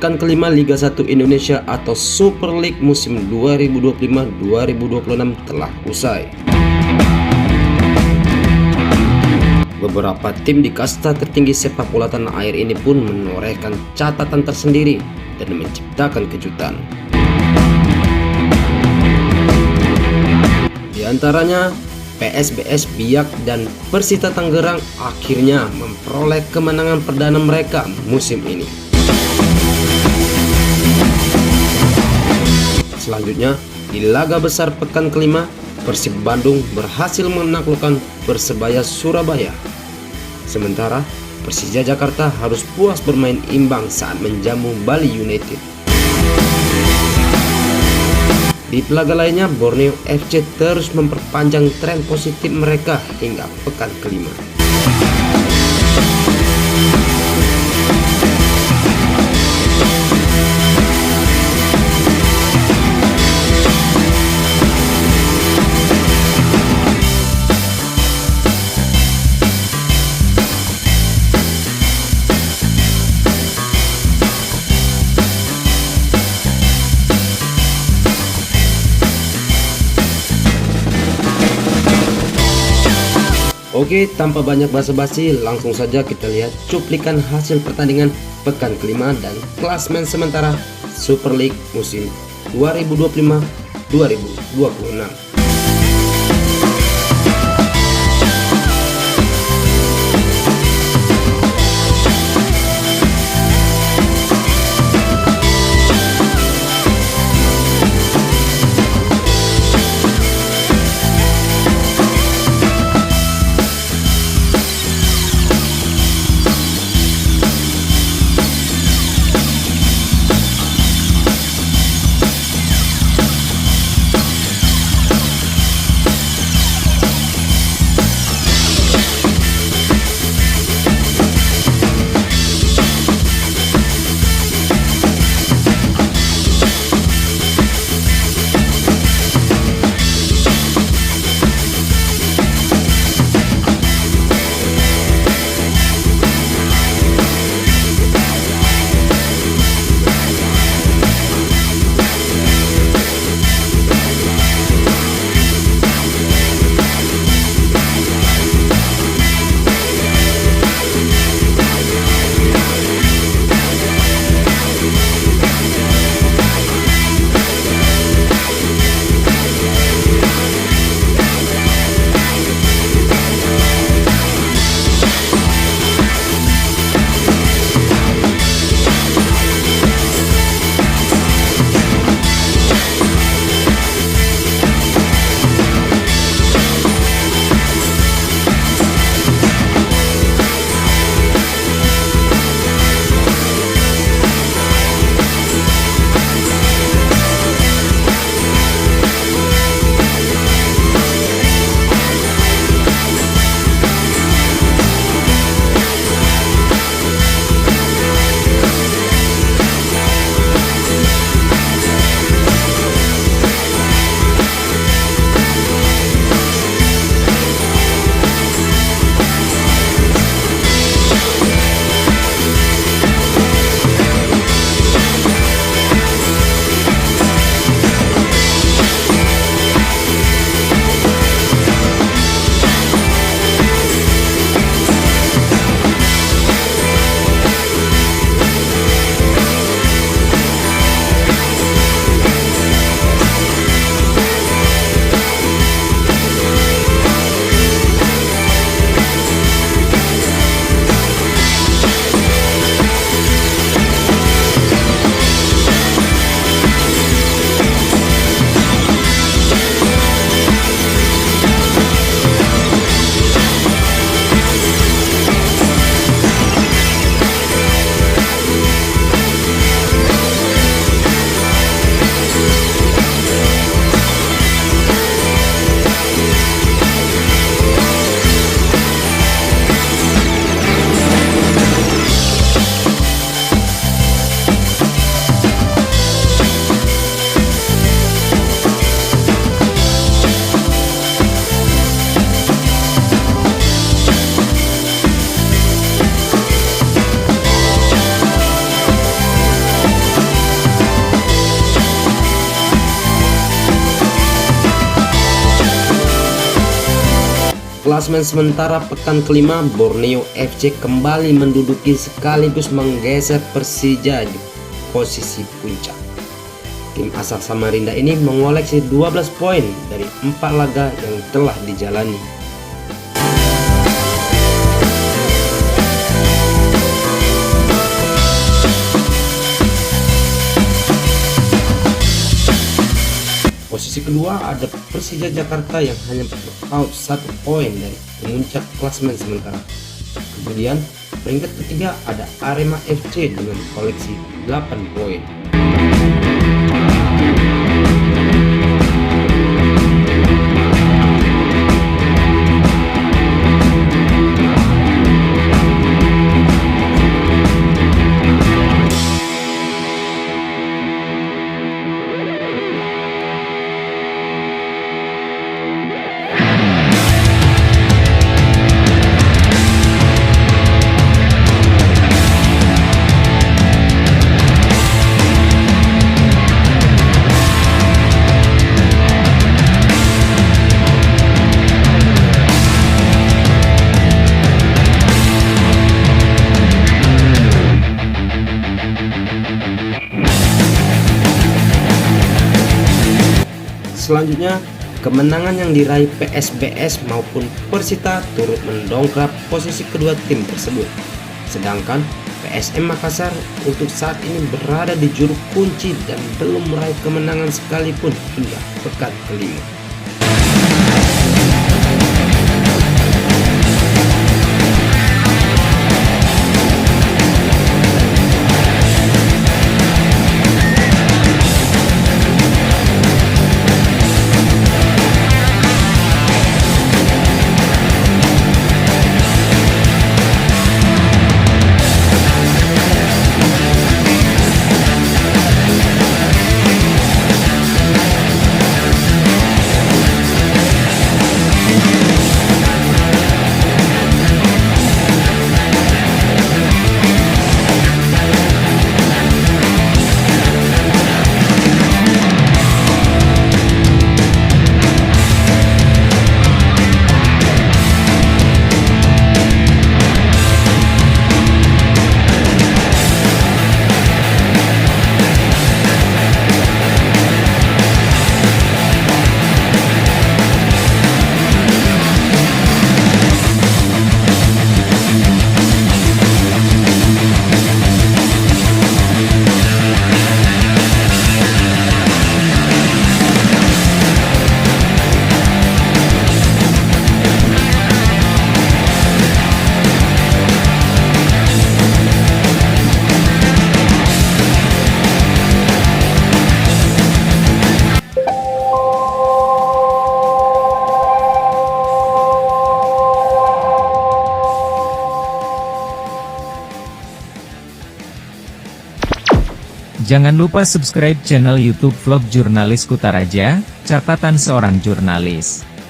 pekan kelima Liga 1 Indonesia atau Super League musim 2025-2026 telah usai. Beberapa tim di kasta tertinggi sepak bola tanah air ini pun menorehkan catatan tersendiri dan menciptakan kejutan. Di antaranya PSBS Biak dan Persita Tangerang akhirnya memperoleh kemenangan perdana mereka musim ini. Selanjutnya, di laga besar pekan kelima, Persib Bandung berhasil menaklukkan Persebaya Surabaya. Sementara Persija Jakarta harus puas bermain imbang saat menjamu Bali United. Di laga lainnya, Borneo FC terus memperpanjang tren positif mereka hingga pekan kelima. Oke, tanpa banyak basa-basi, langsung saja kita lihat cuplikan hasil pertandingan pekan kelima dan klasmen sementara Super League musim 2025-2026. klasemen sementara pekan kelima, Borneo FC kembali menduduki sekaligus menggeser Persija di posisi puncak. Tim asal Samarinda ini mengoleksi 12 poin dari 4 laga yang telah dijalani. Posisi kedua ada Persija Jakarta yang hanya berpaut 1 poin dari pemuncak klasemen sementara. Kemudian peringkat ketiga ada Arema FC dengan koleksi 8 poin. Selanjutnya, kemenangan yang diraih PSBS maupun Persita turut mendongkrak posisi kedua tim tersebut. Sedangkan PSM Makassar untuk saat ini berada di juru kunci dan belum meraih kemenangan sekalipun hingga pekan kelima. Jangan lupa subscribe channel YouTube Vlog Jurnalis Kutaraja, Catatan Seorang Jurnalis.